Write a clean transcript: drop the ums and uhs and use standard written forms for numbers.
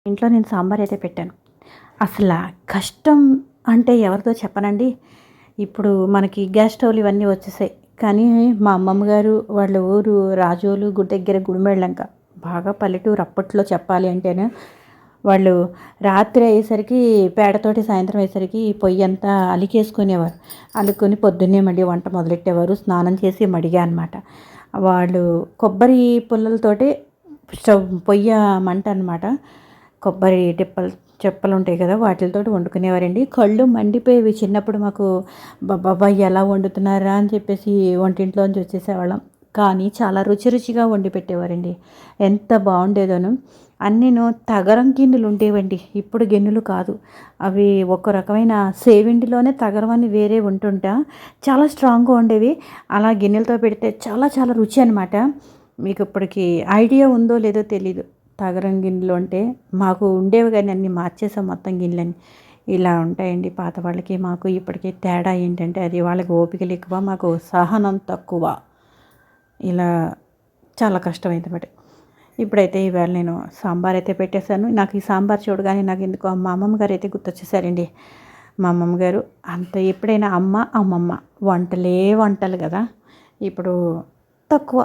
ఇంట్లో నేను సాంబార్ అయితే పెట్టాను. అసల కష్టం అంటే ఎవరితో చెప్పనండి. ఇప్పుడు మనకి గ్యాస్ స్టవ్‌లు ఇవన్నీ వచ్చేసాయి. కానీ మా అమ్మమ్మ గారు వాళ్ళ ఊరు రాజోలు దగ్గర గుడిమెళ్ళంక. బాగా పల్లెటూరు అప్పట్లో చెప్పాలి అంటేను. వాళ్ళు రాత్రి అయ్యేసరికి పేడతోటి సాయంత్రం అయ్యేసరికి పొయ్యంతా అలికేసుకునేవారు. అలుక్కొని పొద్దున్నే మళ్ళీ వంట మొదలెట్టేవారు. స్నానం చేసి మడిగా అనమాట. వాళ్ళు కొబ్బరి పుల్లలతోటి పొయ్య మంట అనమాట. కొబ్బరి చెప్పలుంటాయి కదా! వాటిలతోటి వండుకునేవారండి. కళ్ళు మండిపోయేవి చిన్నప్పుడు మాకు. అబ్బబ్బబ్బా! ఎలా వండుతున్నారా అని చెప్పేసి వంటింట్లోంచి వచ్చేసేవాళ్ళం. కానీ చాలా రుచి రుచిగా వండి పెట్టేవారండి. ఎంత బావుండేదోను. అన్నీను తగరం గిన్నెలు ఉండేవండి. ఇప్పుడు గిన్నెలు కాదు. అవి ఒక రకమైన సేవిండిలోనే తగరం అని వేరే ఉంటుంటా చాలా స్ట్రాంగ్‌గా ఉండేవి. అలా గిన్నెలతో పెడితే చాలా చాలా రుచి అనమాట. మీకు ఇప్పటికి ఐడియా ఉందో లేదో తెలీదు. తగరం గిన్నెలు అంటే మాకు ఉండేవి గానీ అన్నీ మార్చేసాం మొత్తం గిన్నెలన్నీ. ఇలా ఉంటాయండి పాత వాళ్ళకి మాకు ఇప్పటికి తేడా ఏంటంటే అది వాళ్ళకి ఓపికలు ఎక్కువ, మాకు సహనం తక్కువ. ఇలా చాలా కష్టమైందన్నమాట. ఇప్పుడైతే ఈవేళ నేను సాంబార్ అయితే పెట్టేశాను. నాకు ఈ సాంబార్ చూడగానే నాకు ఎందుకో మా అమ్మమ్మ గారు అయితే గుర్తొచ్చేసారండి. మా అమ్మమ్మ గారు అంత ఎప్పుడైనా అమ్మ, అమ్మమ్మ వంటలే వంటలు కదా! ఇప్పుడు తక్కువ